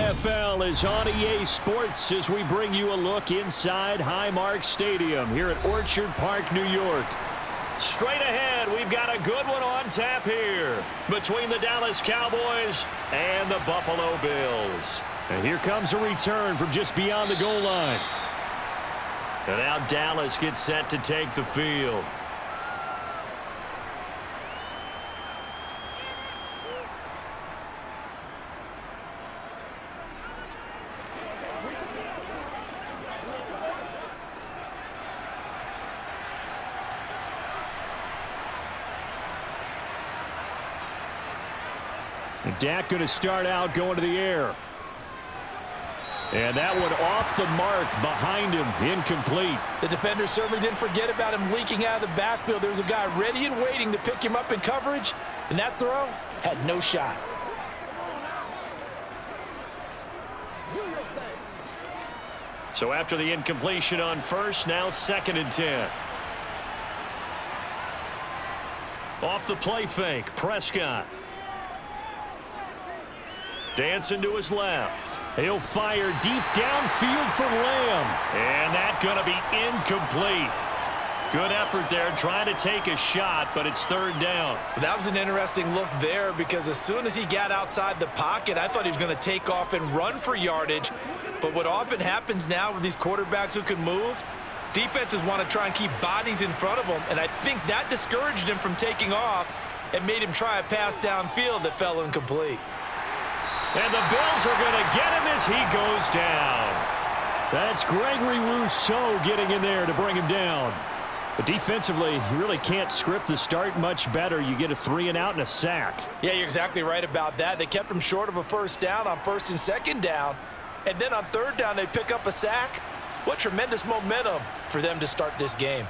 NFL is on EA Sports as we bring you a look inside Highmark Stadium here at Orchard Park, New York. Straight ahead, we've got a good one on tap here between the Dallas Cowboys and the Buffalo Bills. And here comes a return from just beyond the goal line. And now Dallas gets set to take the field. Dak going to start out going to the air. And that one off the mark behind him, incomplete. The defender certainly didn't forget about him leaking out of the backfield. There was a guy ready and waiting to pick him up in coverage, and that throw had no shot. So after the incompletion on first, now 2nd and 10. Off the play fake, Prescott. Dancing to his left. He'll fire deep downfield for Lamb. And that's going to be incomplete. Good effort there trying to take a shot, but it's 3rd down. That was an interesting look there because as soon as he got outside the pocket, I thought he was going to take off and run for yardage. But what often happens now with these quarterbacks who can move, defenses want to try and keep bodies in front of them, and I think that discouraged him from taking off and made him try a pass downfield that fell incomplete. And the Bills are going to get him as he goes down. That's Gregory Rousseau getting in there to bring him down. But defensively, you really can't script the start much better. You get a 3-and-out and a sack. Yeah, you're exactly right about that. They kept him short of a 1st down on 1st and 2nd down. And then on 3rd down, they pick up a sack. What tremendous momentum for them to start this game.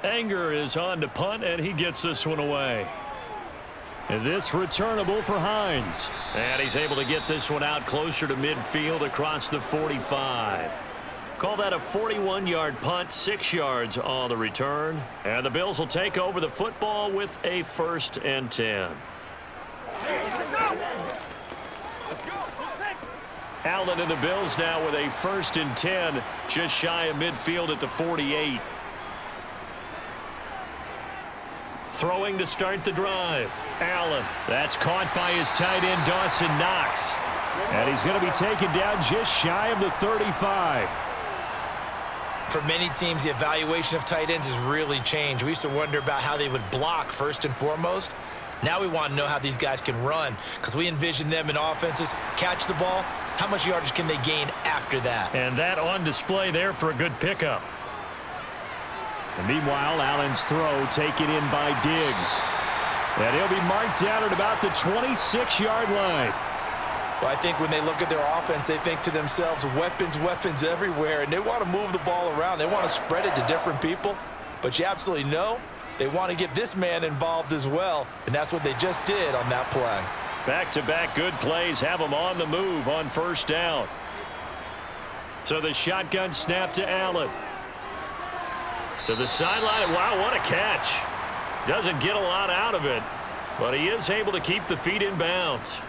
Anger is on to punt, and he gets this one away. And this returnable for Hines. And he's able to get this one out closer to midfield across the 45. Call that a 41-yard punt, 6 yards on the return. And the Bills will take over the football with a 1st and 10. Let's go. Allen and the Bills now with a 1st and 10, just shy of midfield at the 48. Throwing to start the drive. Allen. That's caught by his tight end, Dawson Knox. And he's going to be taken down just shy of the 35. For many teams, the evaluation of tight ends has really changed. We used to wonder about how they would block first and foremost. Now we want to know how these guys can run because we envision them in offenses, catch the ball. How much yardage can they gain after that? And that on display there for a good pickup. And meanwhile, Allen's throw taken in by Diggs. And he'll be marked down at about the 26-yard line. Well, I think when they look at their offense, they think to themselves, weapons, weapons everywhere, and they want to move the ball around. They want to spread it to different people. But you absolutely know they want to get this man involved as well, and that's what they just did on that play. Back-to-back good plays have them on the move on 1st down. So the shotgun snap to Allen. To the sideline. Wow, what a catch. Doesn't get a lot out of it, but he is able to keep the feet in bounds.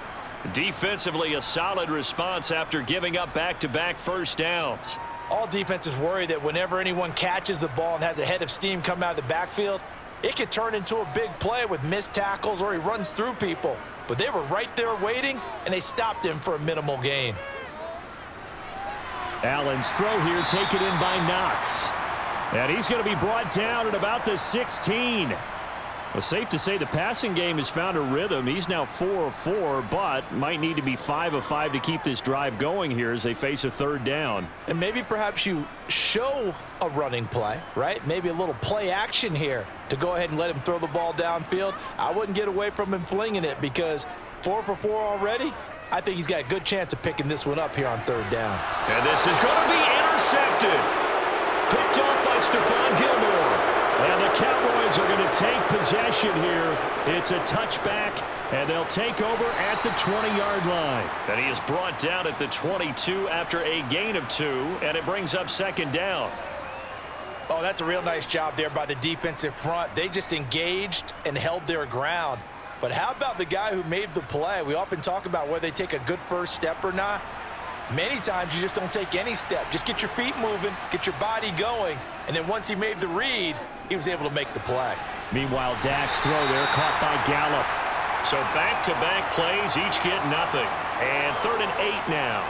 Defensively, a solid response after giving up back-to-back 1st downs. All defenses worry that whenever anyone catches the ball and has a head of steam come out of the backfield, it could turn into a big play with missed tackles or he runs through people. But they were right there waiting, and they stopped him for a minimal gain. Allen's throw here taken in by Knox. And he's going to be brought down at about the 16. Well, safe to say the passing game has found a rhythm. He's now 4 of 4, but might need to be 5 of 5 to keep this drive going here as they face a 3rd down. And maybe perhaps you show a running play, right? Maybe a little play action here to go ahead and let him throw the ball downfield. I wouldn't get away from him flinging it because 4 for 4 already. I think he's got a good chance of picking this one up here on 3rd down. And this is going to be intercepted. Picked off by Stephon Gilmore. And the Cowboys are going to take possession here. It's a touchback, and they'll take over at the 20-yard line. And he is brought down at the 22 after a gain of 2, and it brings up 2nd down. Oh, that's a real nice job there by the defensive front. They just engaged and held their ground. But how about the guy who made the play? We often talk about whether they take a good first step or not. Many times you just don't take any step. Just get your feet moving, get your body going, and then once he made the read, he was able to make the play. Meanwhile, Dak's throw there caught by Gallup. So back-to-back plays, each get nothing. And 3rd and 8 now.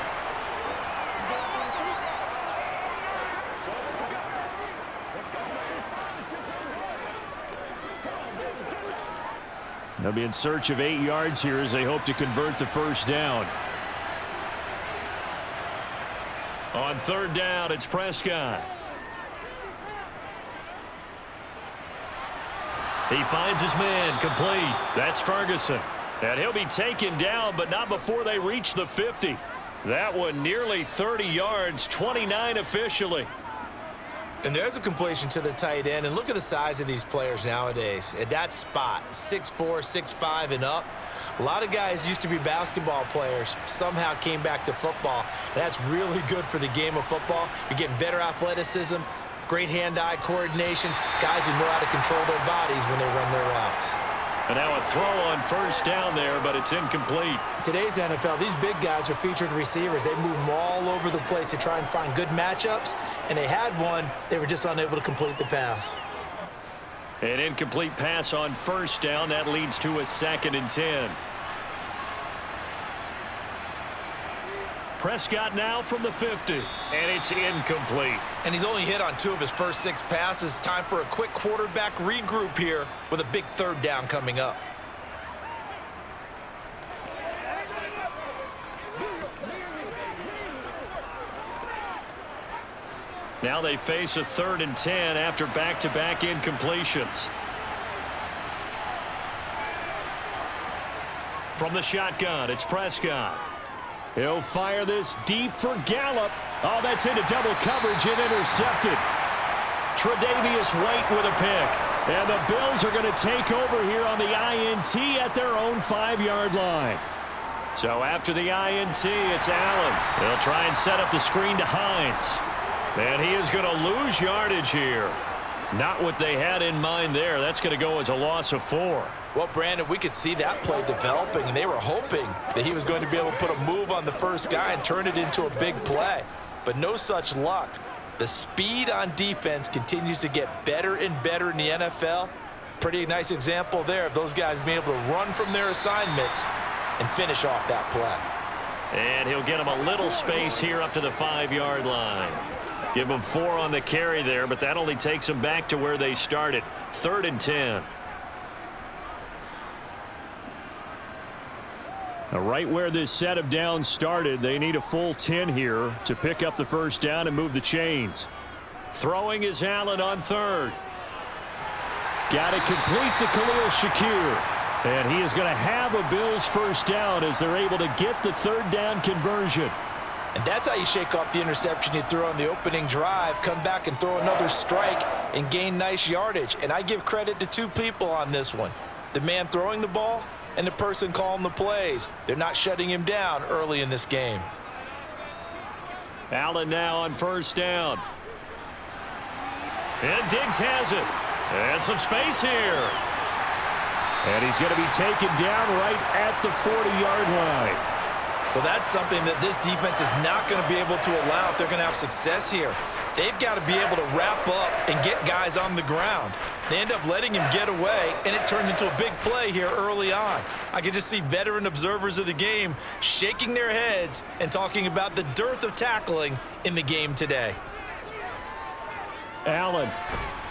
They'll be in search of 8 yards here as they hope to convert the first down. On 3rd down, it's Prescott. He finds his man complete. That's Ferguson. And he'll be taken down, but not before they reach the 50. That one nearly 30 yards, 29 officially. And there's a completion to the tight end. And look at the size of these players nowadays. At that spot, 6'4", 6'5", and up. A lot of guys used to be basketball players, somehow came back to football. And that's really good for the game of football. You're getting better athleticism, great hand-eye coordination, guys who know how to control their bodies when they run their routes. And now a throw on first down there, but it's incomplete. Today's NFL, these big guys are featured receivers. They move them all over the place to try and find good matchups, and they had one. They were just unable to complete the pass. An incomplete pass on first down. That leads to a 2nd and 10. Prescott now from the 50, and it's incomplete. And he's only hit on 2 of his first 6 passes. Time for a quick quarterback regroup here with a big 3rd down coming up. Now they face a 3rd and 10 after back-to-back incompletions. From the shotgun, it's Prescott. He'll fire this deep for Gallup. Oh, that's into double coverage and intercepted. Tre'Davious White with a pick. And the Bills are going to take over here on the INT at their own 5-yard line. So after the INT, it's Allen. They'll try and set up the screen to Hines. And he is going to lose yardage here. Not what they had in mind there. That's going to go as a loss of 4. Well, Brandon, we could see that play developing, and they were hoping that he was going to be able to put a move on the first guy and turn it into a big play. But no such luck. The speed on defense continues to get better and better in the NFL. Pretty nice example there of those guys being able to run from their assignments and finish off that play. And he'll get him a little space here up to the 5-yard line. Give them 4 on the carry there, but that only takes them back to where they started. 3rd and 10. Now, right where this set of downs started, they need a full 10 here to pick up the first down and move the chains. Throwing is Allen on 3rd. Got it complete to Khalil Shakir. And he is going to have a Bills first down as they're able to get the 3rd down conversion. And that's how you shake off the interception you threw on the opening drive, come back and throw another strike and gain nice yardage. And I give credit to 2 people on this one. The man throwing the ball and the person calling the plays. They're not shutting him down early in this game. Allen now on first down. And Diggs has it. And some space here. And he's going to be taken down right at the 40-yard line. Well, that's something that this defense is not going to be able to allow if they're going to have success here. They've got to be able to wrap up and get guys on the ground. They end up letting him get away, and it turns into a big play here early on. I can just see veteran observers of the game shaking their heads and talking about the dearth of tackling in the game today. Allen.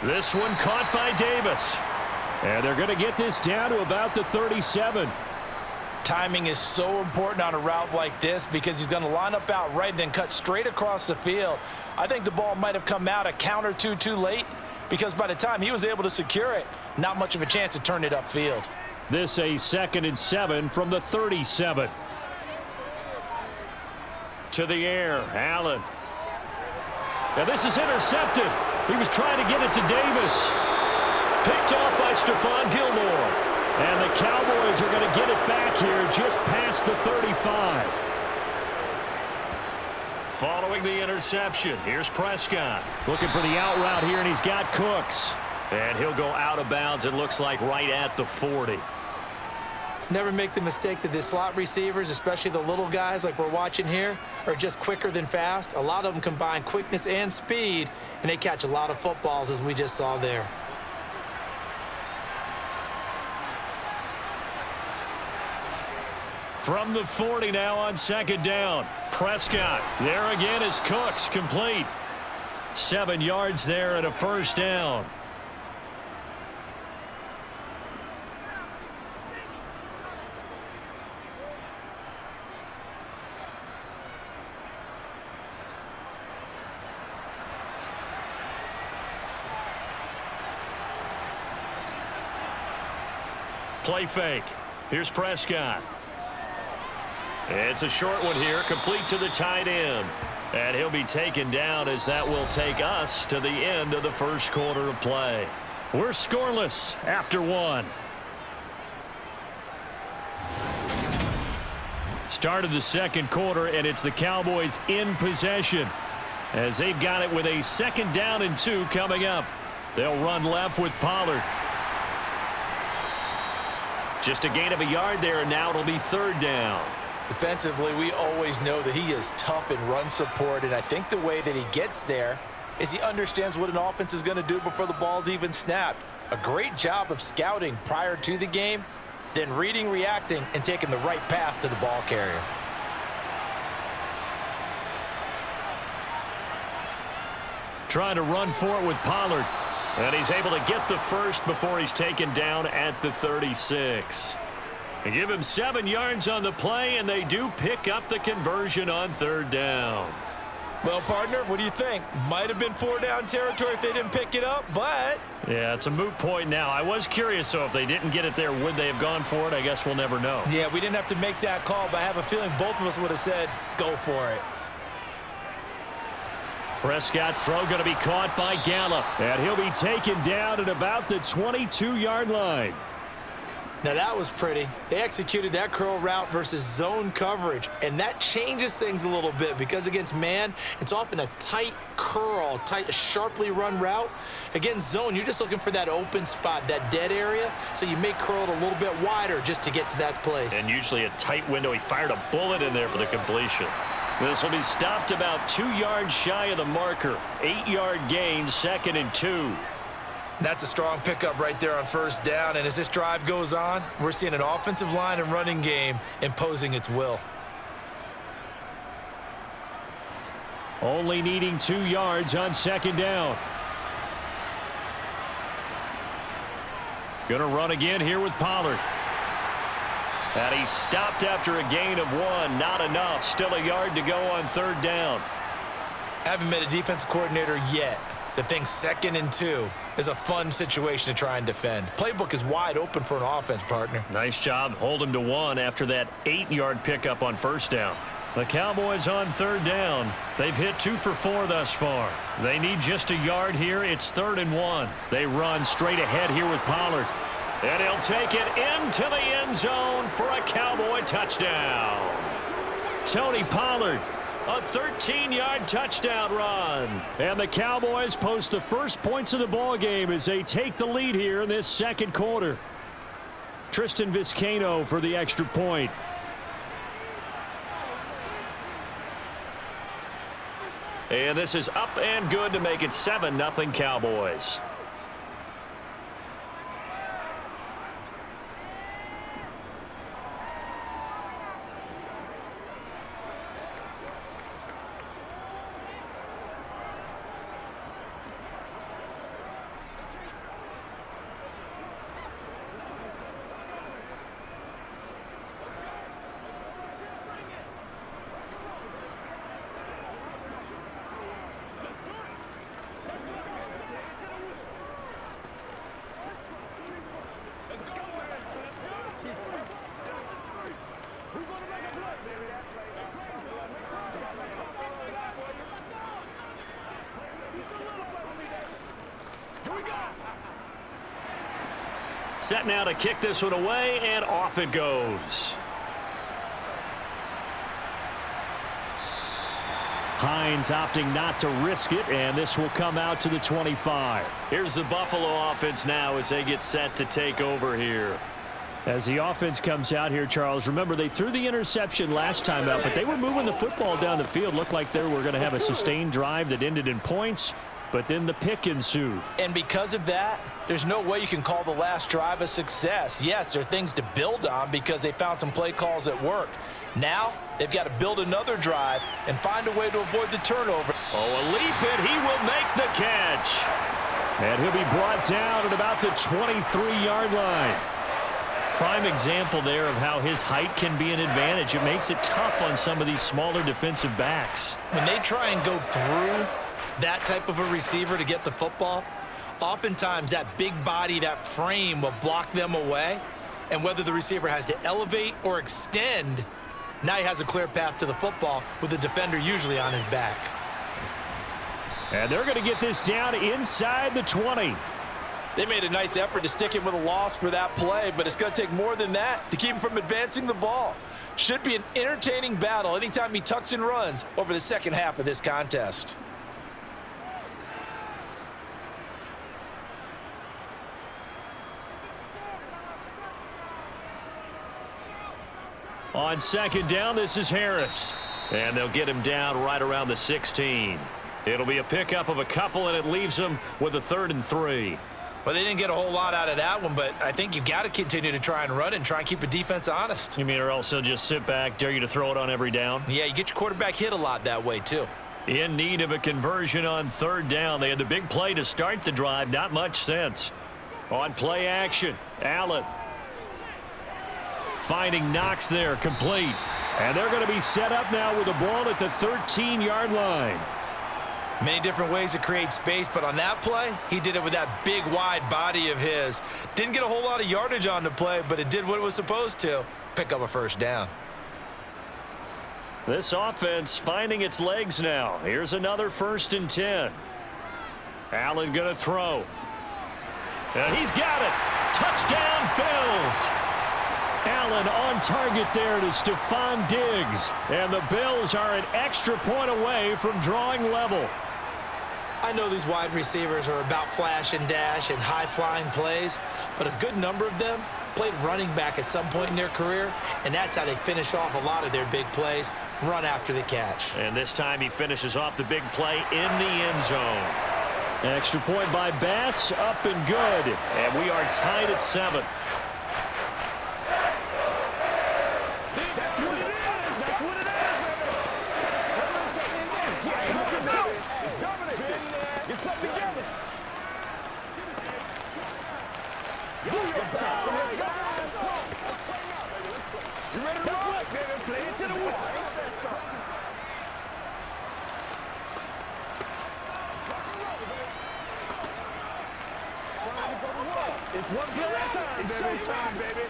This one caught by Davis. And they're going to get this down to about the 37. Timing is so important on a route like this because he's going to line up out right and then cut straight across the field. I think the ball might have come out a count or two too late because by the time he was able to secure it, not much of a chance to turn it upfield. This a 2nd and 7 from the 37. To the air, Allen. Now this is intercepted. He was trying to get it to Davis. Picked off by Stephon Gilmore. And the Cowboys are going to get it back here just past the 35. Following the interception, here's Prescott. Looking for the out route here, and he's got Cooks. And he'll go out of bounds, it looks like, right at the 40. Never make the mistake that the slot receivers, especially the little guys like we're watching here, are just quicker than fast. A lot of them combine quickness and speed, and they catch a lot of footballs, as we just saw there. From the 40 now on second down. Prescott. There again is Cooks, complete. 7 yards there and a first down. Play fake. Here's Prescott. It's a short one here, complete to the tight end. And he'll be taken down as that will take us to the end of the first quarter of play. We're scoreless after 1. Start of the second quarter, and it's the Cowboys in possession as they've got it with a 2nd down and 2 coming up. They'll run left with Pollard. Just a gain of a yard there, and now it'll be 3rd down. Defensively, we always know that he is tough in run support, and I think the way that he gets there is he understands what an offense is going to do before the ball's even snapped. A great job of scouting prior to the game, then reading, reacting, and taking the right path to the ball carrier. Trying to run for it with Pollard. And he's able to get the first before he's taken down at the 36. They give him 7 yards on the play, and they do pick up the conversion on 3rd down. Well, partner, what do you think? Might have been 4-down territory if they didn't pick it up, but... Yeah, it's a moot point now. I was curious, so if they didn't get it there, would they have gone for it? I guess we'll never know. Yeah, we didn't have to make that call, but I have a feeling both of us would have said, go for it. Prescott's throw going to be caught by Gallup, and he'll be taken down at about the 22-yard line. Now that was pretty. They executed that curl route versus zone coverage, and that changes things a little bit because against man, it's often a tight curl, sharply run route. Against zone, you're just looking for that open spot, that dead area, so you may curl it a little bit wider just to get to that place. And usually a tight window. He fired a bullet in there for the completion. This will be stopped about 2 yards shy of the marker. 8-yard gain, 2nd and 2. That's a strong pickup right there on 1st down, and as this drive goes on, we're seeing an offensive line and running game imposing its will. Only needing 2 yards on 2nd down. Gonna run again here with Pollard. And he's stopped after a gain of 1. Not enough. Still a yard to go on 3rd down. Haven't met a defensive coordinator yet that thinks 2nd and 2 is a fun situation to try and defend. Playbook is wide open for an offense, partner. Nice job. Hold him to 1 after that 8-yard pickup on 1st down. The Cowboys on 3rd down. They've hit 2 for 4 thus far. They need just a yard here. It's 3rd and 1. They run straight ahead here with Pollard. And he'll take it into the end zone for a Cowboy touchdown. Tony Pollard, a 13-yard touchdown run. And the Cowboys post the first points of the ball game as they take the lead here in this 2nd quarter. Tristan Vizcaino for the extra point. And this is up and good to make it 7-0 Cowboys. Set now to kick this one away, and off it goes. Hines opting not to risk it, and this will come out to the 25. Here's the Buffalo offense now as they get set to take over here. As the offense comes out here, Charles, remember they threw the interception last time out, but they were moving the football down the field. Looked like they were going to have a sustained drive that ended in points, but then the pick ensued. And because of that, there's no way you can call the last drive a success. Yes, there are things to build on because they found some play calls that worked. Now, they've got to build another drive and find a way to avoid the turnover. Oh, a leap, and he will make the catch. And he'll be brought down at about the 23-yard line. Prime example there of how his height can be an advantage. It makes it tough on some of these smaller defensive backs. When they try and go through that type of a receiver to get the football, oftentimes that big body, that frame will block them away. And whether the receiver has to elevate or extend, now he has a clear path to the football with the defender usually on his back. And they're going to get this down inside the 20. They made a nice effort to stick him with a loss for that play, but it's going to take more than that to keep him from advancing the ball. Should be an entertaining battle anytime he tucks and runs over the second half of this contest. On second down, this is Harris. And they'll get him down right around the 16. It'll be a pickup of a couple, and it leaves them with a 3rd and 3. Well, they didn't get a whole lot out of that one, but I think you've got to continue to try and run and try and keep the defense honest. You mean or else they'll just sit back, dare you to throw it on every down? Yeah, you get your quarterback hit a lot that way, too. In need of a conversion on 3rd down. They had the big play to start the drive. Not much sense. On play action, Allen. Finding Knox there, complete. And they're going to be set up now with the ball at the 13-yard line. Many different ways to create space, but on that play, he did it with that big, wide body of his. Didn't get a whole lot of yardage on the play, but it did what it was supposed to. Pick up a 1st down. This offense finding its legs now. Here's another 1st and 10. Allen going to throw. And he's got it. Touchdown, Bills. Allen on target there to Stephon Diggs. And the Bills are an extra point away from drawing level. I know these wide receivers are about flash and dash and high-flying plays, but a good number of them played running back at some point in their career, and that's how they finish off a lot of their big plays, run after the catch. And this time he finishes off the big play in the end zone. Extra point by Bass, up and good. And we are tied at 7. It's one play at a time, it's showtime, baby.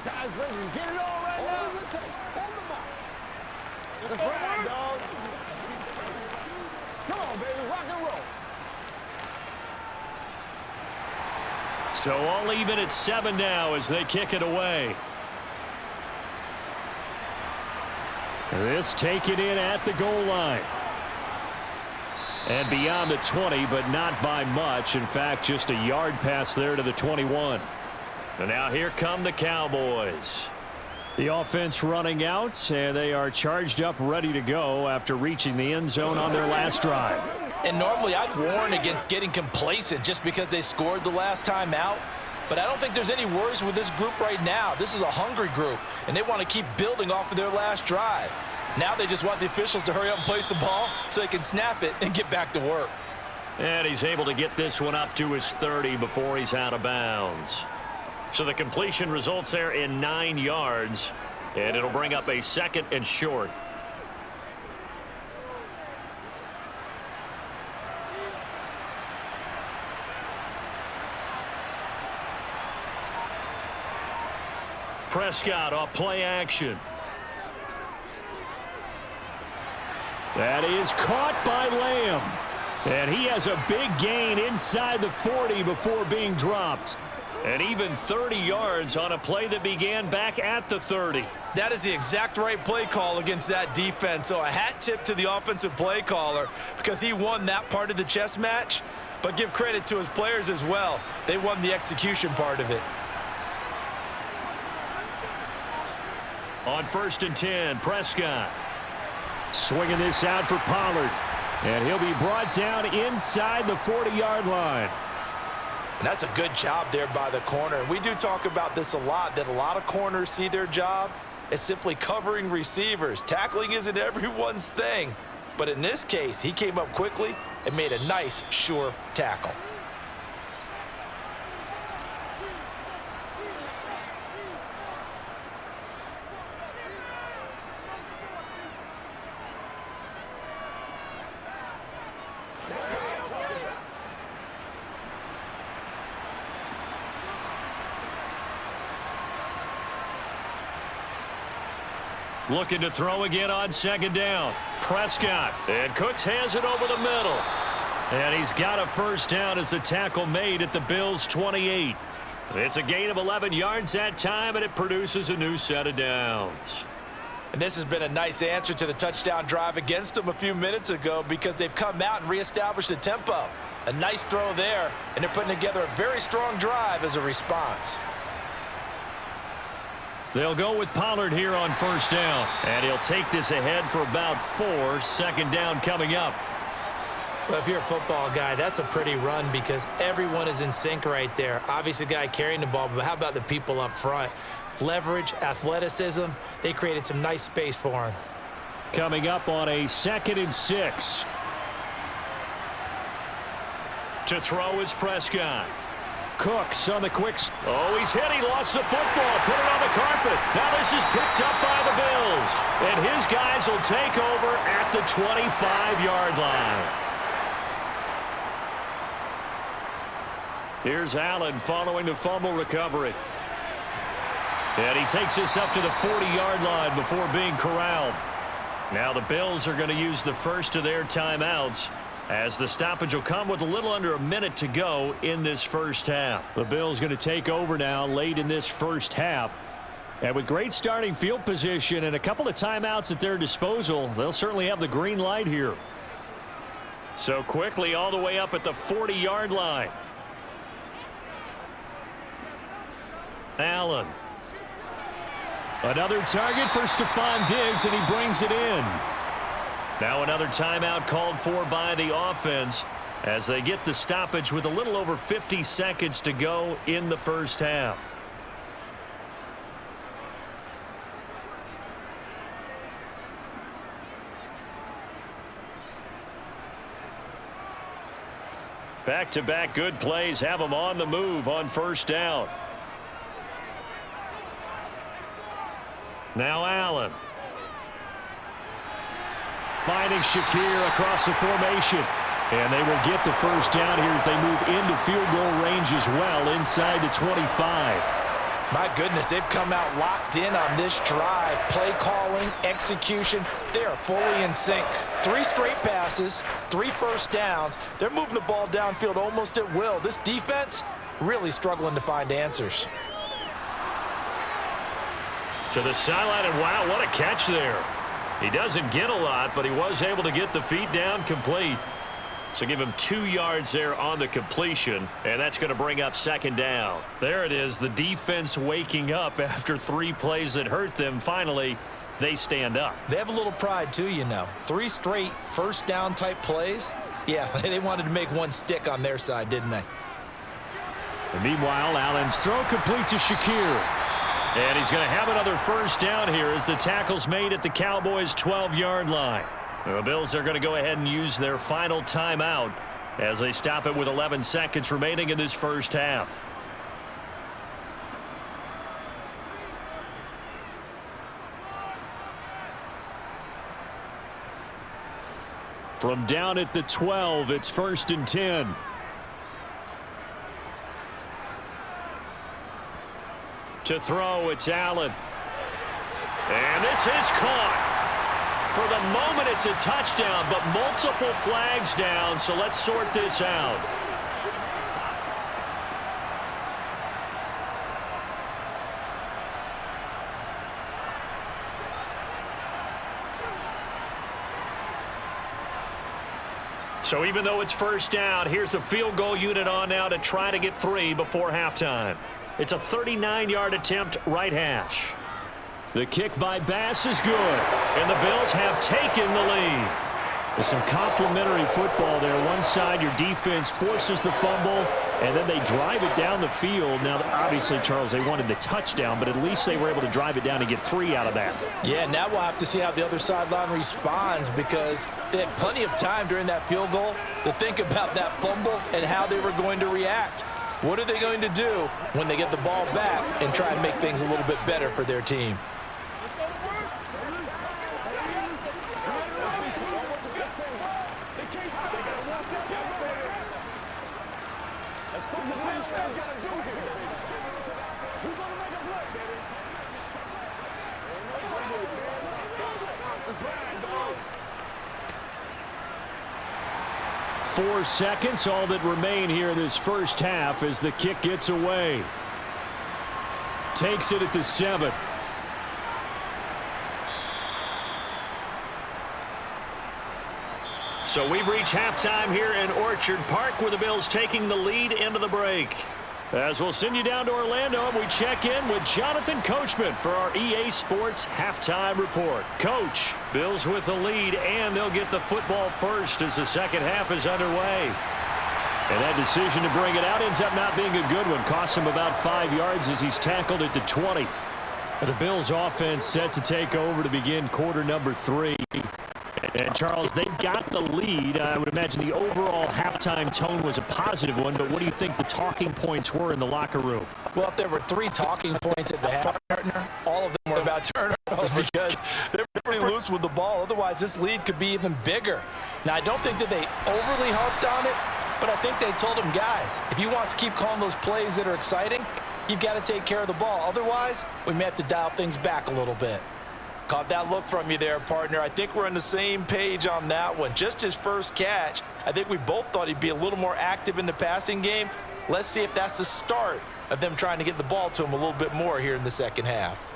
Guys, ready to get it on right now? Hold them up. That's right, dog. Come on, baby, rock and roll. So all even at 7 now as they kick it away. This taken in at the goal line. And beyond the 20, but not by much. In fact, just a yard pass there to the 21. And now here come the Cowboys. The offense running out, and they are charged up, ready to go after reaching the end zone on their last drive. And normally I'd warn against getting complacent just because they scored the last time out. But I don't think there's any worries with this group right now. This is a hungry group, and they want to keep building off of their last drive. Now they just want the officials to hurry up and place the ball so they can snap it and get back to work. And he's able to get this one up to his 30 before he's out of bounds. So the completion results there in 9 yards, and it'll bring up a 2nd and short. Prescott off play action. That is caught by Lamb. And he has a big gain inside the 40 before being dropped. And even 30 yards on a play that began back at the 30. That is the exact right play call against that defense. So a hat tip to the offensive play caller because he won that part of the chess match. But give credit to his players as well. They won the execution part of it. On 1st and 10, Prescott. Swinging this out for Pollard. And he'll be brought down inside the 40-yard line. And that's a good job there by the corner. We do talk about this a lot, that a lot of corners see their job as simply covering receivers. Tackling isn't everyone's thing. But in this case, he came up quickly and made a nice, sure tackle. Looking to throw again on 2nd down. Prescott. And Cooks has it over the middle. And he's got a 1st down as the tackle made at the Bills' 28. It's a gain of 11 yards that time, and it produces a new set of downs. And this has been a nice answer to the touchdown drive against them a few minutes ago because they've come out and reestablished the tempo. A nice throw there, and they're putting together a very strong drive as a response. They'll go with Pollard here on 1st down. And he'll take this ahead for about 4. 2nd down coming up. Well, if you're a football guy, that's a pretty run because everyone is in sync right there. Obviously, the guy carrying the ball, but how about the people up front? Leverage, athleticism, they created some nice space for him. Coming up on a 2nd and 6. To throw is Prescott. Cooks on the quick. Oh, he's hit. He lost the football. Put it on the carpet. Now this is picked up by the Bills. And his guys will take over at the 25-yard line. Here's Allen following the fumble recovery. And he takes this up to the 40-yard line before being corralled. Now the Bills are going to use the first of their timeouts, as the stoppage will come with a little under a minute to go in this first half. The Bills going to take over now late in this first half. And with great starting field position and a couple of timeouts at their disposal, they'll certainly have the green light here. So quickly all the way up at the 40-yard line. Allen. Another target for Stephon Diggs, and he brings it in. Now another timeout called for by the offense as they get the stoppage with a little over 50 seconds to go in the first half. Back-to-back good plays have them on the move on 1st down. Now Allen. Finding Shakir across the formation. And they will get the 1st down here as they move into field goal range as well inside the 25. My goodness, they've come out locked in on this drive. Play calling, execution, they are fully in sync. 3 straight passes, 3 1st downs. They're moving the ball downfield almost at will. This defense really struggling to find answers. To the sideline, and wow, what a catch there. He doesn't get a lot, but he was able to get the feet down complete. So give him 2 yards there on the completion, and that's going to bring up 2nd down. There it is, the defense waking up after 3 plays that hurt them. Finally, they stand up. They have a little pride, too, you know. 3 straight 1st down type plays. Yeah, they wanted to make one stick on their side, didn't they? And meanwhile, Allen's throw complete to Shakir. And he's going to have another 1st down here as the tackle's made at the Cowboys' 12-yard line. The Bills are going to go ahead and use their final timeout as they stop it with 11 seconds remaining in this first half. From down at the 12, it's 1st and 10. To throw, it's Allen. And this is caught. For the moment, it's a touchdown, but multiple flags down, so let's sort this out. So even though it's 1st down, here's the field goal unit on now to try to get 3 before halftime. It's a 39-yard attempt, right hash. The kick by Bass is good, and the Bills have taken the lead. With some complimentary football there. One side, your defense forces the fumble, and then they drive it down the field. Now, obviously, Charles, they wanted the touchdown, but at least they were able to drive it down and get 3 out of that. Yeah, now we'll have to see how the other sideline responds, because they had plenty of time during that field goal to think about that fumble and how they were going to react. What are they going to do when they get the ball back and try and make things a little bit better for their team? Four seconds, all that remain here in this first half as the kick gets away. Takes it at the 7. So we've reached halftime here in Orchard Park, with the Bills taking the lead into the break. As we'll send you down to Orlando, and we check in with Jonathan Coachman for our EA Sports Halftime Report. Coach, Bills with the lead, and they'll get the football first as the second half is underway. And that decision to bring it out ends up not being a good one. Costs him about 5 yards as he's tackled at the 20. The Bills offense set to take over to begin quarter number 3. And, Charles, they got the lead. I would imagine the overall halftime tone was a positive one, but what do you think the talking points were in the locker room? Well, if there were 3 talking points at the half, partner, all of them were about turnovers because they're pretty loose with the ball. Otherwise, this lead could be even bigger. Now, I don't think that they overly harped on it, but I think they told them, guys, if you want to keep calling those plays that are exciting, you've got to take care of the ball. Otherwise, we may have to dial things back a little bit. Caught that look from you there, partner. I think we're on the same page on that one. Just his first catch, I think we both thought he'd be a little more active in the passing game. Let's see if that's the start of them trying to get the ball to him a little bit more here in the second half.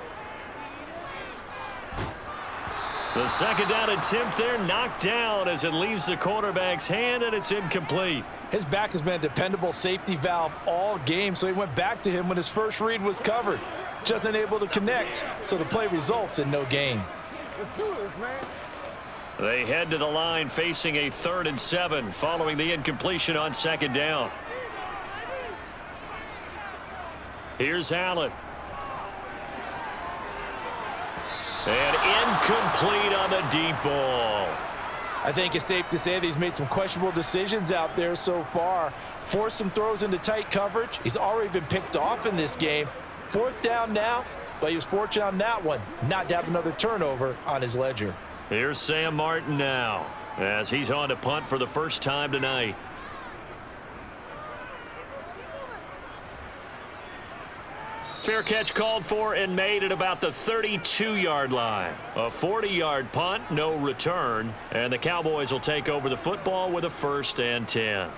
The second down attempt there knocked down as it leaves the quarterback's hand, and it's incomplete. His back has been a dependable safety valve all game, so he went back to him when his first read was covered. Just unable to connect, so the play results in no gain. Let's do this, man. They head to the line facing a 3rd and 7 following the incompletion on second down. Here's Allen. And incomplete on the deep ball. I think it's safe to say that he's made some questionable decisions out there so far. Forced some throws into tight coverage. He's already been picked off in this game. 4th down now, but he was fortunate on that one not to have another turnover on his ledger. Here's Sam Martin now as he's on to punt for the first time tonight. Fair catch called for and made at about the 32-yard line. A 40-yard punt, no return, and the Cowboys will take over the football with a 1st and 10.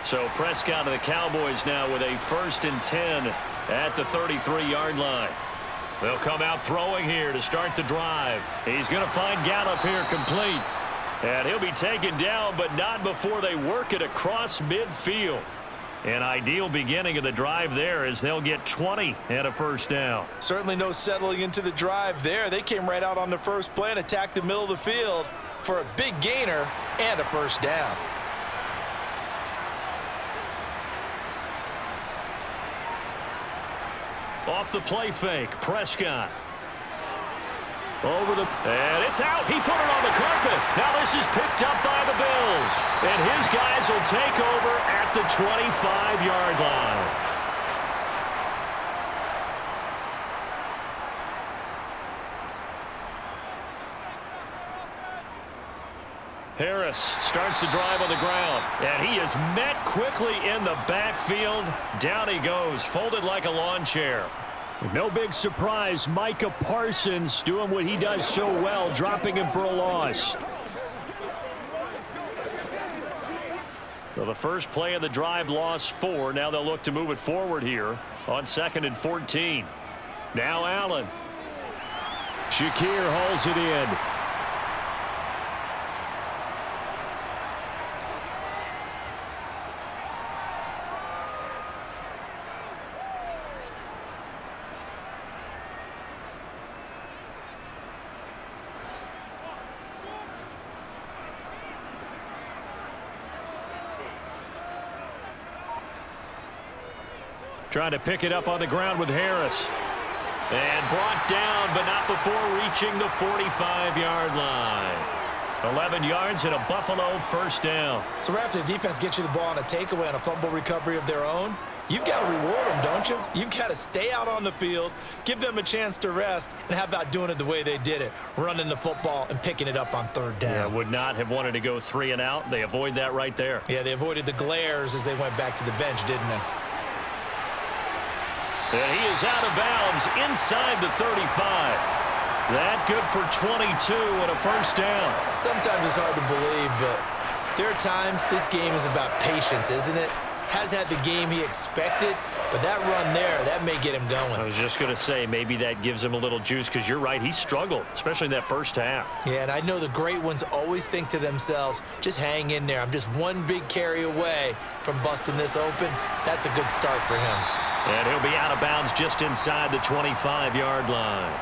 So Prescott and the Cowboys now with a 1st and 10 at the 33-yard line. They'll come out throwing here to start the drive. He's going to find Gallup here complete. And he'll be taken down, but not before they work it across midfield. An ideal beginning of the drive there as they'll get 20 and a 1st down. Certainly no settling into the drive there. They came right out on the first play and attacked the middle of the field for a big gainer and a 1st down. Off the play fake, Prescott. And it's out. He put it on the carpet. Now this is picked up by the Bills. And his guys will take over at the 25-yard line. Harris starts the drive on the ground. And he is met quickly in the backfield. Down he goes, folded like a lawn chair. No big surprise, Micah Parsons doing what he does so well, dropping him for a loss. So the first play of the drive, lost 4. Now they'll look to move it forward here on 2nd and 14. Now Allen. Shakir hauls it in. Trying to pick it up on the ground with Harris. And brought down, but not before reaching the 45-yard line. 11 yards and a Buffalo first down. So right after the defense gets you the ball on a takeaway on a fumble recovery of their own, you've got to reward them, don't you? You've got to stay out on the field, give them a chance to rest, and how about doing it the way they did it, running the football and picking it up on third down. Yeah, would not have wanted to go 3 and out. They avoid that right there. Yeah, they avoided the glares as they went back to the bench, didn't they? And he is out of bounds inside the 35. That good for 22 and a first down. Sometimes it's hard to believe, but there are times this game is about patience, isn't it? Has had the game he expected, but that run there, that may get him going. I was just going to say, maybe that gives him a little juice, because you're right, he struggled, especially in that first half. Yeah, and I know the great ones always think to themselves, just hang in there. I'm just one big carry away from busting this open. That's a good start for him. And he'll be out of bounds just inside the 25-yard line.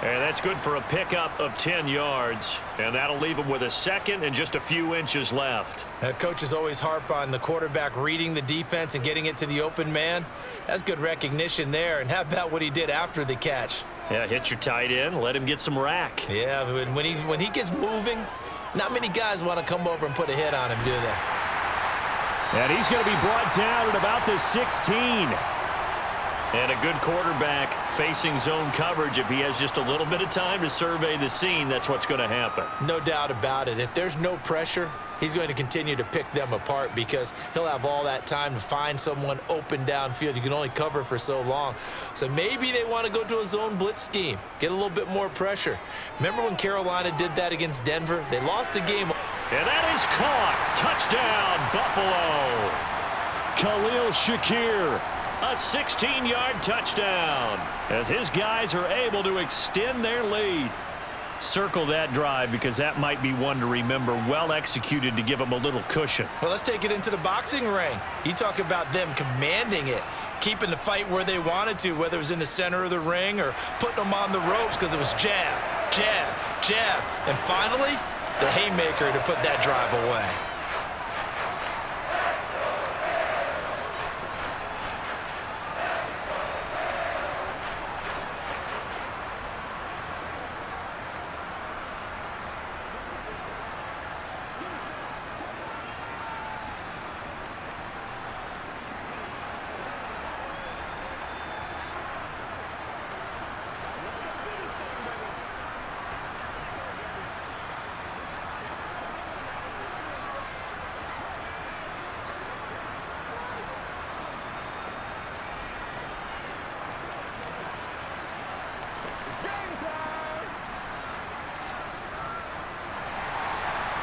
And that's good for a pickup of 10 yards. And that'll leave him with a second and just a few inches left. Coaches always harp on the quarterback reading the defense and getting it to the open man. That's good recognition there. And how about what he did after the catch? Yeah, hit your tight end, let him get some rack. Yeah, when he gets moving, not many guys want to come over and put a hit on him, do they? And he's going to be brought down at about the 16. And a good quarterback facing zone coverage. If he has just a little bit of time to survey the scene, that's what's going to happen. No doubt about it. If there's no pressure, he's going to continue to pick them apart because he'll have all that time to find someone open downfield. You can only cover for so long. So maybe they want to go to a zone blitz scheme, get a little bit more pressure. Remember when Carolina did that against Denver? They lost the game. And that is caught. Touchdown, Buffalo. Khalil Shakir. A 16-yard touchdown as his guys are able to extend their lead. Circle that drive because that might be one to remember. Well executed to give them a little cushion. Well, let's take it into the boxing ring. You talk about them commanding it, keeping the fight where they wanted to, whether it was in the center of the ring or putting them on the ropes because it was jab, jab, jab. And finally, the haymaker to put that drive away.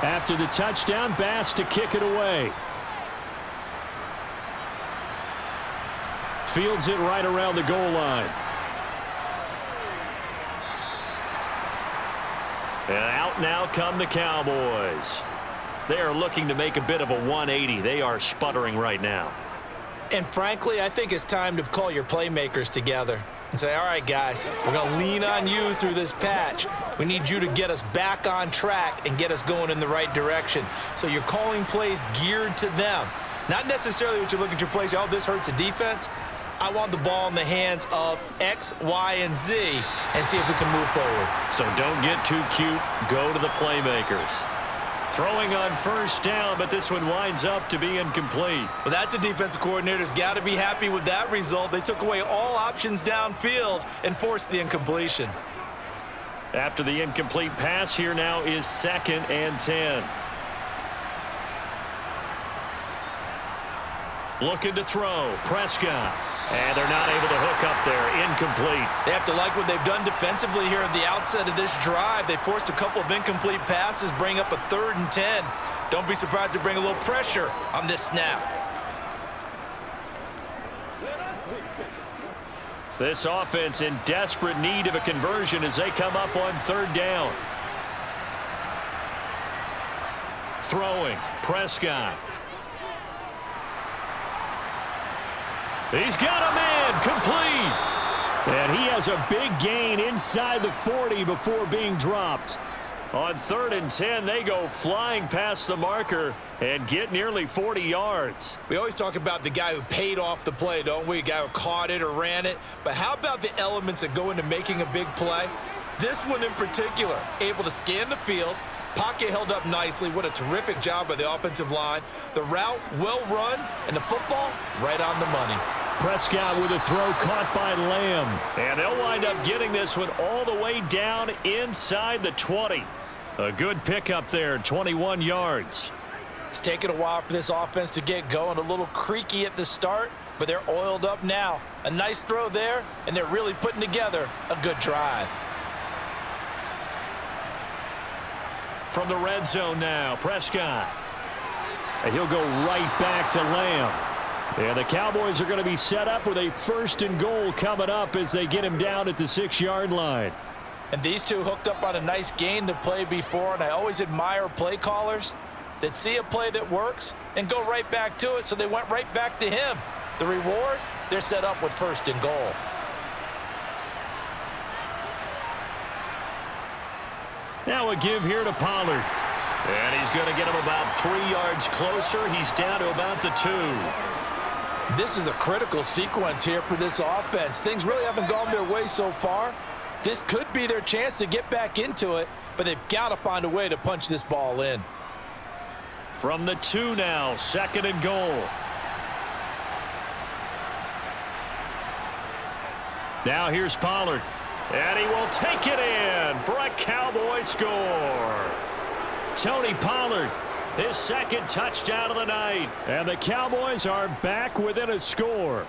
After the touchdown, Bass to kick it away. Fields it right around the goal line. And out now come the Cowboys. They are looking to make a bit of a 180. They are sputtering right now. And frankly, I think it's time to call your playmakers together and say, all right, guys, we're going to lean on you through this patch. We need you to get us back on track and get us going in the right direction. So you're calling plays geared to them. Not necessarily what you look at your plays, oh, this hurts the defense. I want the ball in the hands of X, Y, and Z and see if we can move forward. So don't get too cute. Go to the playmakers. Throwing on first down, but this one winds up to be incomplete. Well, that's a defensive coordinator's got to be happy with that result. They took away all options downfield and forced the incompletion. After the incomplete pass, here now is 2nd and 10. Looking to throw. Prescott. And they're not able to hook up there. Incomplete. They have to like what they've done defensively here at the outset of this drive. They forced a couple of incomplete passes, bring up a 3rd and 10. Don't be surprised to bring a little pressure on this snap. This offense in desperate need of a conversion as they come up on 3rd down. Throwing. Prescott. He's got a man, complete. And he has a big gain inside the 40 before being dropped. On 3rd and 10, they go flying past the marker and get nearly 40 yards. We always talk about the guy who paid off the play, don't we? A guy who caught it or ran it. But how about the elements that go into making a big play? This one in particular, able to scan the field, pocket held up nicely. What a terrific job by the offensive line. The route well run, and the football right on the money. Prescott with a throw caught by Lamb. And they'll wind up getting this one all the way down inside the 20. A good pickup there, 21 yards. It's taken a while for this offense to get going. A little creaky at the start, but they're oiled up now. A nice throw there, and they're really putting together a good drive. From the red zone now, Prescott. And he'll go right back to Lamb. And the Cowboys are going to be set up with a 1st and goal coming up as they get him down at the 6-yard line. And these two hooked up on a nice gain to play before, and I always admire play callers that see a play that works and go right back to it, so they went right back to him. The reward, they're set up with 1st and goal. Now a give here to Pollard. And he's going to get him about 3 yards closer. He's down to about the 2. This is a critical sequence here for this offense. Things really haven't gone their way so far. This could be their chance to get back into it, but they've got to find a way to punch this ball in. From the 2 now, 2nd and goal. Now here's Pollard. And he will take it in for a Cowboy score. Tony Pollard, his 2nd touchdown of the night. And the Cowboys are back within a score.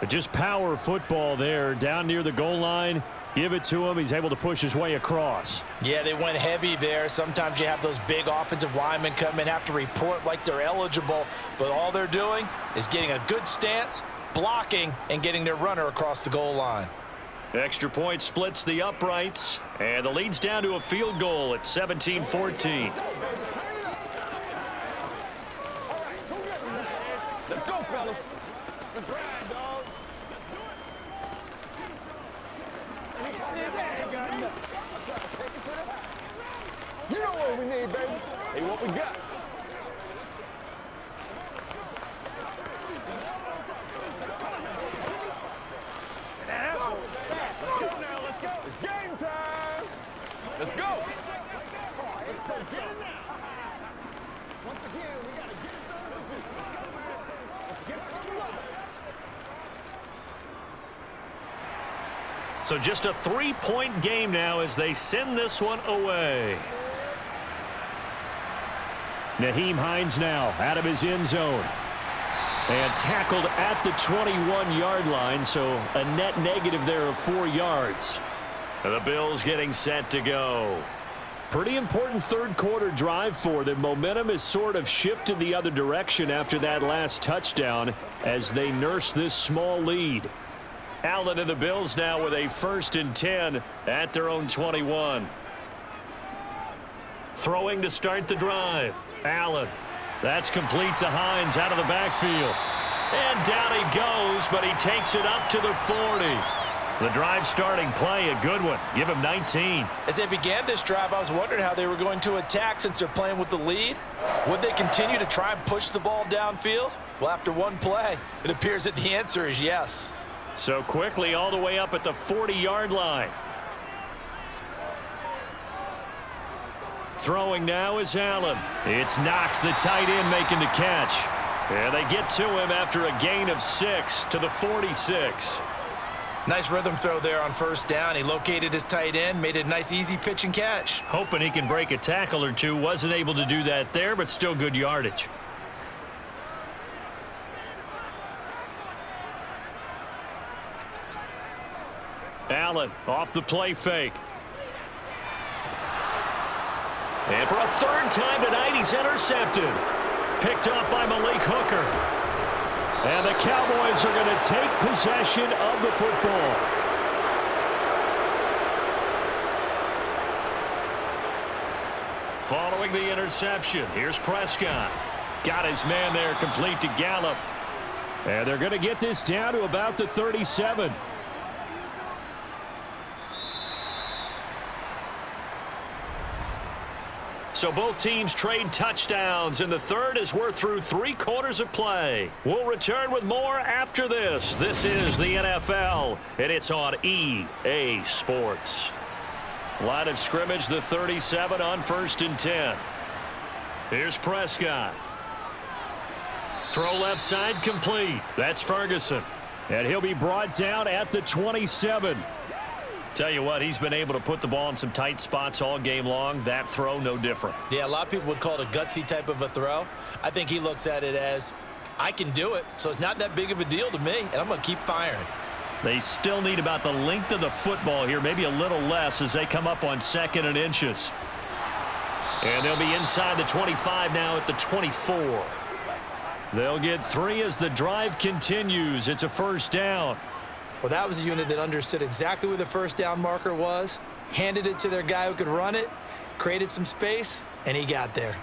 But just power football there down near the goal line. Give it to him. He's able to push his way across. Yeah, they went heavy there. Sometimes you have those big offensive linemen come in, have to report like they're eligible. But all they're doing is getting a good stance, blocking, and getting their runner across the goal line. Extra point splits the uprights. And the lead's down to a field goal at 17-14. Let's go, fellas. Let's ride, dog. You know what we need, baby. Hey, what we got? Let's go now, let's go. It's game time. Let's go. Let's go, get it now. Once again, we got to get it done as a business. Let's go, man. Let's get something up. So just a 3-point game now as they send this one away. Nyheim Hines now out of his end zone. And tackled at the 21-yard line, so a net negative there of 4 yards. The Bills getting set to go. Pretty important 3rd quarter drive for them. Momentum has sort of shifted the other direction after that last touchdown as they nurse this small lead. Allen and the Bills now with a 1st and 10 at their own 21. Throwing to start the drive. Allen. That's complete to Hines out of the backfield. And down he goes, but he takes it up to the 40. The drive starting play, a good one. Give him 19. As they began this drive, I was wondering how they were going to attack since they're playing with the lead. Would they continue to try and push the ball downfield? Well, after one play, it appears that the answer is yes. So quickly all the way up at the 40-yard line. Throwing now is Allen. It's Knox, the tight end, making the catch. And they get to him after a gain of 6 to the 46. Nice rhythm throw there on 1st down. He located his tight end, made it a nice easy pitch and catch. Hoping he can break a tackle or two. Wasn't able to do that there, but still good yardage. Allen off the play fake. And for a 3rd time tonight, he's intercepted. Picked up by Malik Hooker. And the Cowboys are going to take possession of the football. Following the interception, here's Prescott. Got his man there, complete to Gallup. And they're going to get this down to about the 37. So both teams trade touchdowns in the third as we're through 3 quarters of play. We'll return with more after this. This is the NFL, and it's on EA Sports. Line of scrimmage, the 37 on 1st and 10. Here's Prescott. Throw left side complete. That's Ferguson. And he'll be brought down at the 27. Tell you what, he's been able to put the ball in some tight spots all game long. That throw, no different. Yeah, a lot of people would call it a gutsy type of a throw. I think he looks at it as, I can do it, so it's not that big of a deal to me, and I'm going to keep firing. They still need about the length of the football here, maybe a little less as they come up on 2nd and inches. And they'll be inside the 25 now at the 24. They'll get 3 as the drive continues. It's a 1st down. Well, that was a unit that understood exactly where the 1st down marker was, handed it to their guy who could run it, created some space, and he got there.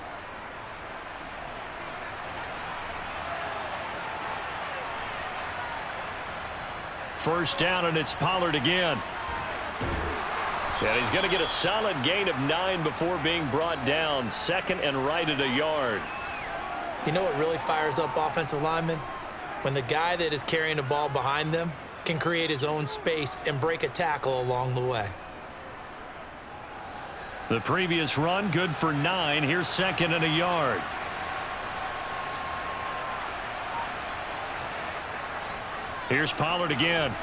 First down, and it's Pollard again. And he's going to get a solid gain of 9 before being brought down. 2nd and right at a yard. You know what really fires up offensive linemen? When the guy that is carrying the ball behind them can create his own space and break a tackle along the way. The previous run, good for 9. Here's 2nd and a yard. Here's Pollard again.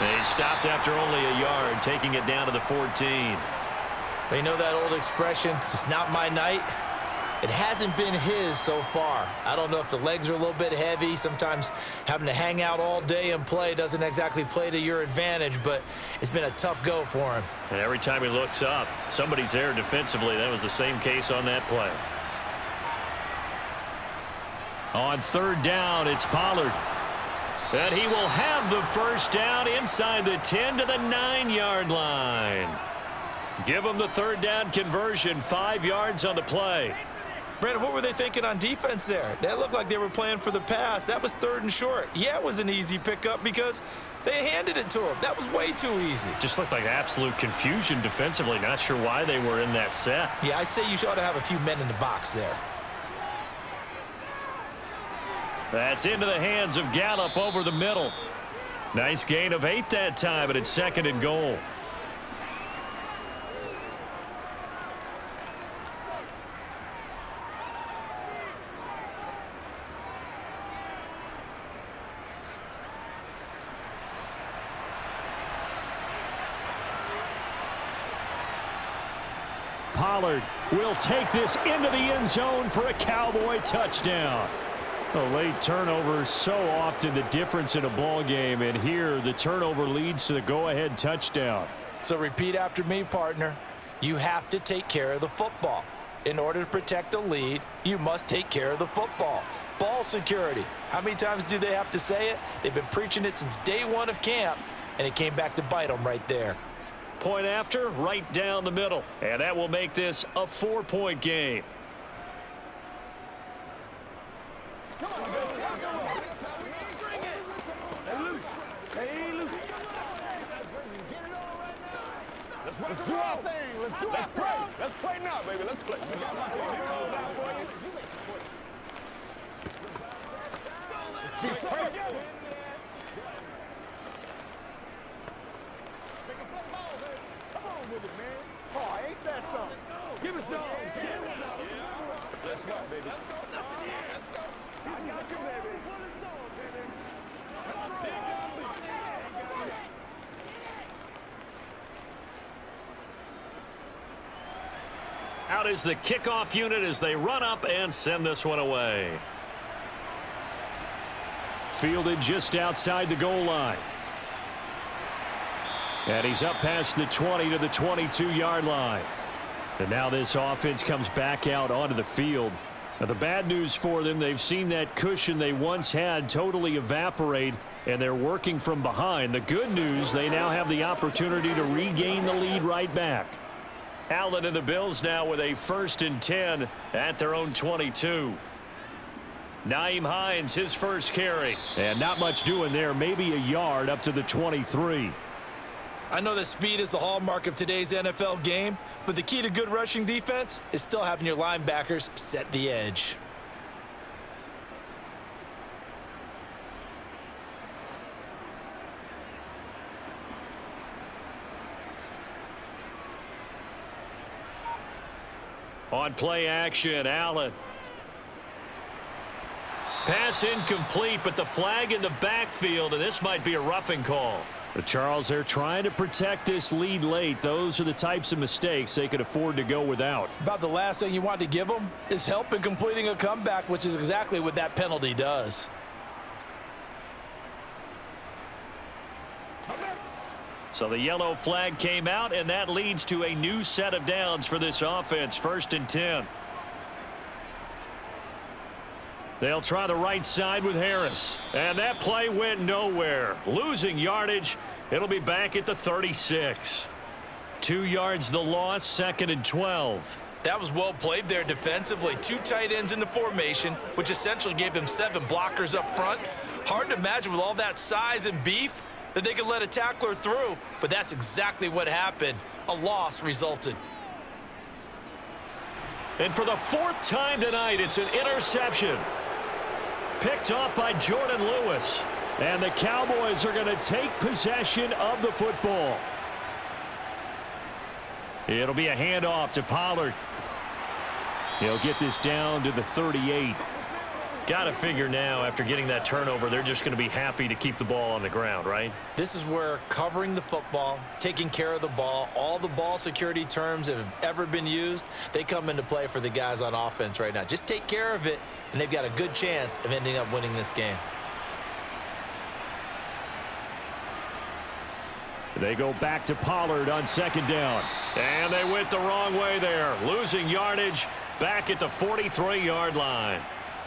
They stopped after only a yard, taking it down to the 14. But you know that old expression, it's not my night? It hasn't been his so far. I don't know if the legs are a little bit heavy. Sometimes having to hang out all day and play doesn't exactly play to your advantage, but it's been a tough go for him. And every time he looks up, somebody's there defensively. That was the same case on that play. On 3rd down, it's Pollard. And he will have the 1st down inside the 10 to the 9-yard line. Give him the 3rd down conversion, 5 yards on the play. Brandon, what were they thinking on defense there? That looked like they were playing for the pass. That was 3rd and short. Yeah, it was an easy pickup because they handed it to him. That was way too easy. Just looked like absolute confusion defensively. Not sure why they were in that set. Yeah, I'd say you ought to have a few men in the box there. That's into the hands of Gallup over the middle. Nice gain of 8 that time, but it's 2nd and goal. Pollard will take this into the end zone for a Cowboy touchdown. A late turnover, so often the difference in a ball game, and here the turnover leads to the go-ahead touchdown. So repeat after me, partner. You have to take care of the football. In order to protect a lead, you must take care of the football. Ball security. How many times do they have to say it? They've been preaching it since day 1 of camp, and it came back to bite them right there. Point after, right down the middle. And that will make this a 4-point game. Come on, baby. Bring it. Stay loose. Stay loose. Get it on right now. Let's do our thing. Let's do our thing. Let's play now, baby. Let's play. Let's be perfect. With it, man. Oh, ain't that something? Give us some. Let's go, baby. Let's go. I got you, baby. Let's go, baby. Let's roll. Out is the kickoff unit as they run up and send this one away. Fielded just outside the goal line. And he's up past the 20 to the 22-yard line. And now this offense comes back out onto the field. Now the bad news for them, they've seen that cushion they once had totally evaporate, and they're working from behind. The good news, they now have the opportunity to regain the lead right back. Allen and the Bills now with a 1st and 10 at their own 22. Nyheim Hines, his first carry. And not much doing there, maybe a yard up to the 23. I know that speed is the hallmark of today's NFL game, but the key to good rushing defense is still having your linebackers set the edge. On play action, Allen. Pass incomplete, but the flag in the backfield, and this might be a roughing call. The Charles, they're trying to protect this lead late. Those are the types of mistakes they could afford to go without. About the last thing you want to give them is help in completing a comeback, which is exactly what that penalty does. So the yellow flag came out, and that leads to a new set of downs for this offense. 1st and 10. They'll try the right side with Harris. And that play went nowhere. Losing yardage. It'll be back at the 36. 2 yards the loss, 2nd and 12. That was well played there defensively. 2 tight ends in the formation, which essentially gave them 7 blockers up front. Hard to imagine with all that size and beef that they could let a tackler through, but that's exactly what happened. A loss resulted. And for the 4th time tonight, it's an interception. Picked off by Jordan Lewis. And the Cowboys are going to take possession of the football. It'll be a handoff to Pollard. He'll get this down to the 38. Got to figure now, after getting that turnover, they're just going to be happy to keep the ball on the ground, right? This is where covering the football, taking care of the ball, all the ball security terms that have ever been used, they come into play for the guys on offense right now. Just take care of it, and they've got a good chance of ending up winning this game. They go back to Pollard on 2nd down. And they went the wrong way there. Losing yardage back at the 43-yard line.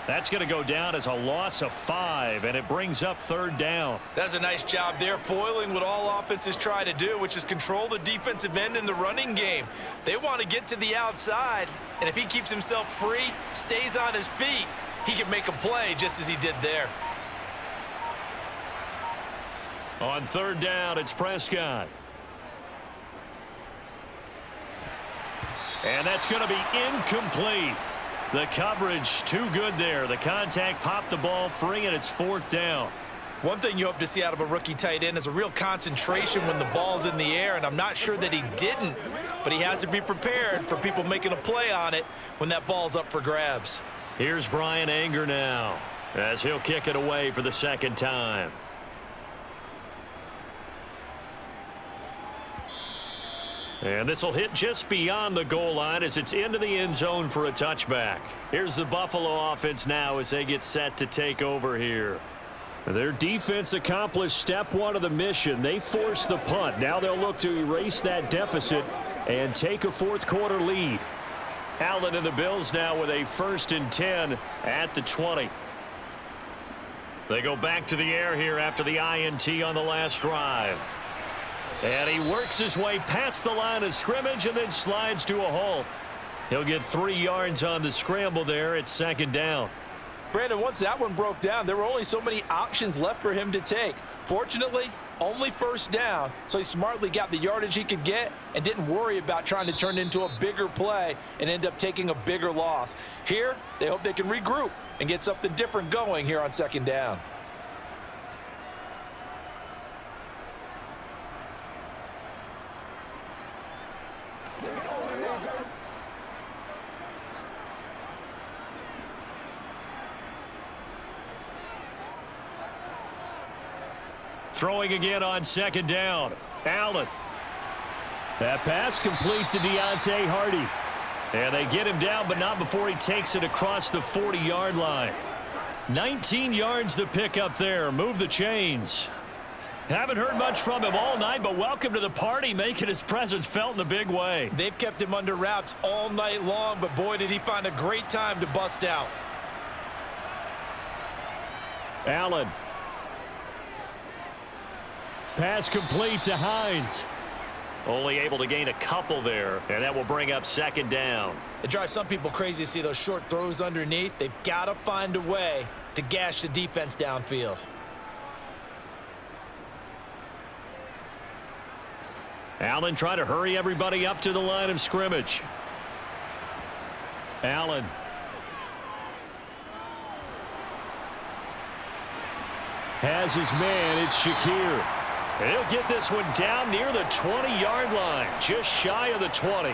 That's going to go down as a loss of 5, and it brings up 3rd down. That's a nice job there, foiling what all offenses try to do, which is control the defensive end in the running game. They want to get to the outside, and if he keeps himself free, stays on his feet, he can make a play just as he did there. On 3rd down, it's Prescott. And that's going to be incomplete. The coverage too good there. The contact popped the ball free, and it's 4th down. One thing you hope to see out of a rookie tight end is a real concentration when the ball's in the air, and I'm not sure that he didn't, but he has to be prepared for people making a play on it when that ball's up for grabs. Here's Brian Anger now, as he'll kick it away for the 2nd time. And this will hit just beyond the goal line as it's into the end zone for a touchback. Here's the Buffalo offense now as they get set to take over here. Their defense accomplished step 1 of the mission. They forced the punt. Now they'll look to erase that deficit and take a 4th quarter lead. Allen and the Bills now with a 1st and 10 at the 20. They go back to the air here after the INT on the last drive. And he works his way past the line of scrimmage and then slides to a halt. He'll get 3 yards on the scramble there at 2nd down. Brandon, once that one broke down, there were only so many options left for him to take. Fortunately, only 1st down, so he smartly got the yardage he could get and didn't worry about trying to turn it into a bigger play and end up taking a bigger loss. Here, they hope they can regroup and get something different going here on 2nd down. Throwing again on 2nd down. Allen. That pass complete to Deontay Hardy. And they get him down, but not before he takes it across the 40-yard line. 19 yards to pick up there. Move the chains. Haven't heard much from him all night, but welcome to the party, making his presence felt in a big way. They've kept him under wraps all night long, but boy, did he find a great time to bust out. Allen. Pass complete to Hines. Only able to gain a couple there, and that will bring up 2nd down. It drives some people crazy to see those short throws underneath. They've got to find a way to gash the defense downfield. Allen trying to hurry everybody up to the line of scrimmage. Allen. Has his man. It's Shakir. And he'll get this one down near the 20-yard line, just shy of the 20.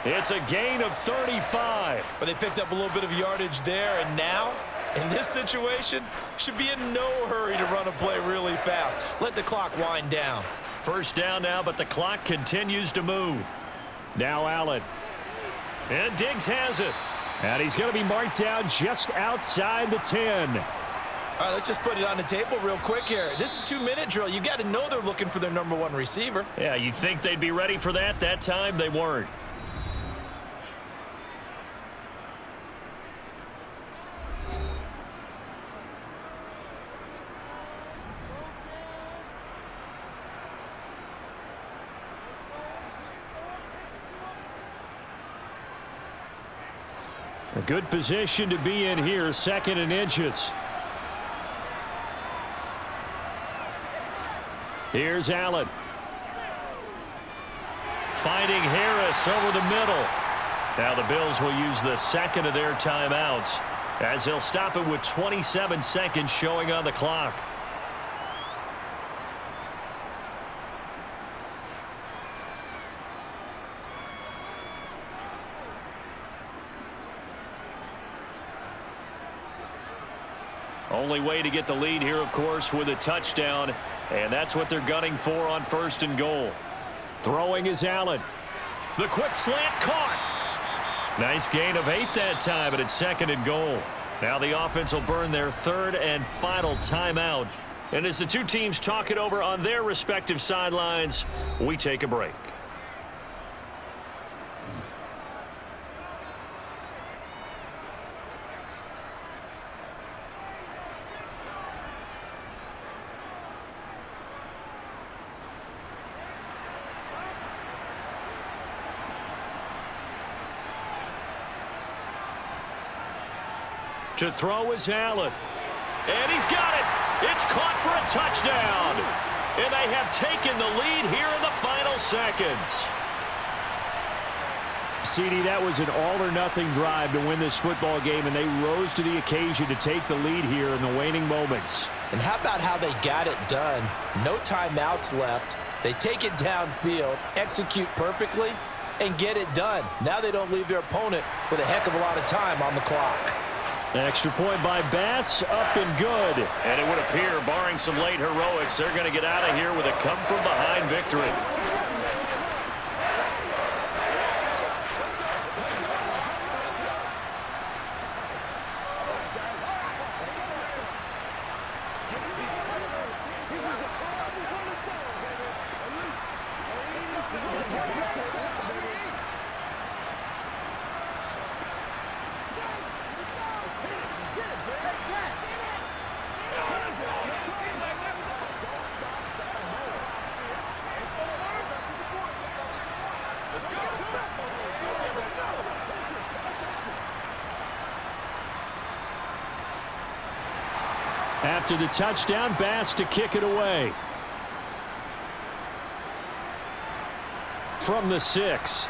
It's a gain of 35. But they picked up a little bit of yardage there, and now, in this situation, should be in no hurry to run a play really fast. Let the clock wind down. First down now, but the clock continues to move. Now Allen. And Diggs has it. And he's going to be marked down just outside the 10. All right, let's just put it on the table real quick here. This is 2-minute drill. You got to know they're looking for their #1 receiver. Yeah, you think they'd be ready for that? That time they weren't. A good position to be in here, 2nd and inches. Here's Allen. Finding Harris over the middle. Now the Bills will use the 2nd of their timeouts as they'll stop it with 27 seconds showing on the clock. Only way to get the lead here, of course, with a touchdown, and that's what they're gunning for on 1st and goal. Throwing is Allen. The quick slant caught. Nice gain of 8 that time, but it's 2nd and goal. Now the offense will burn their 3rd and final timeout. And as the two teams talk it over on their respective sidelines, we take a break. To throw is Allen. And he's got it. It's caught for a touchdown. And they have taken the lead here in the final seconds. CD, that was an all-or-nothing drive to win this football game, and they rose to the occasion to take the lead here in the waning moments. And how about how they got it done? No timeouts left. They take it downfield, execute perfectly, and get it done. Now they don't leave their opponent with a heck of a lot of time on the clock. Extra point by Bass, up and good. And it would appear, barring some late heroics, they're going to get out of here with a come-from-behind victory. After the touchdown, Bass to kick it away. From the 6.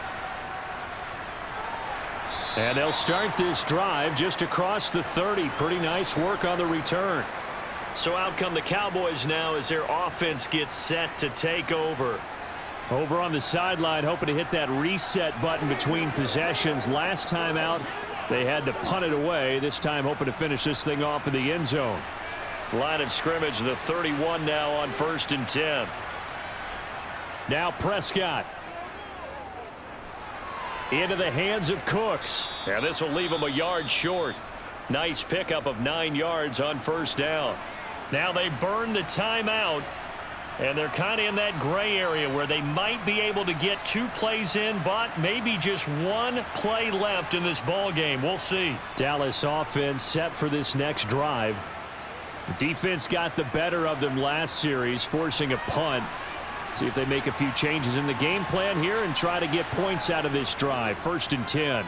And they'll start this drive just across the 30. Pretty nice work on the return. So out come the Cowboys now as their offense gets set to take over. Over on the sideline, hoping to hit that reset button between possessions. Last time out, they had to punt it away. This time hoping to finish this thing off in the end zone. Line of scrimmage, the 31 now on 1st and 10. Now Prescott. Into the hands of Cooks. And this will leave him a yard short. Nice pickup of 9 yards on 1st down. Now they burn the timeout. And they're kind of in that gray area where they might be able to get 2 plays in, but maybe just 1 play left in this ball game. We'll see. Dallas offense set for this next drive. Defense got the better of them last series, forcing a punt. See if they make a few changes in the game plan here and try to get points out of this drive. 1st and 10.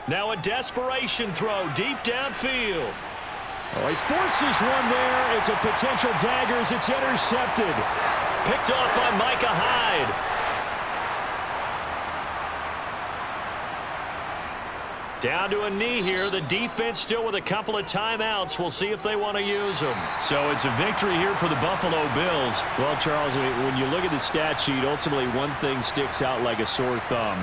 Now a desperation throw deep downfield. Oh, he forces one there. It's a potential dagger as it's intercepted. Picked off by Micah Hyde. Down to a knee here. The defense still with a couple of timeouts. We'll see if they want to use them. So it's a victory here for the Buffalo Bills. Well, Charles, when you look at the stat sheet, ultimately one thing sticks out like a sore thumb.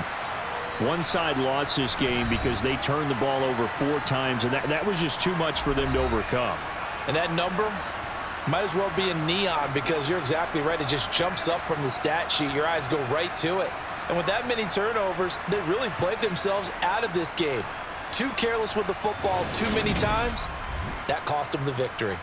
One side lost this game because they turned the ball over 4 times, and that was just too much for them to overcome. And that number might as well be in neon because you're exactly right. It just jumps up from the stat sheet. Your eyes go right to it. And with that many turnovers, they really played themselves out of this game. Too careless with the football too many times. That cost them the victory.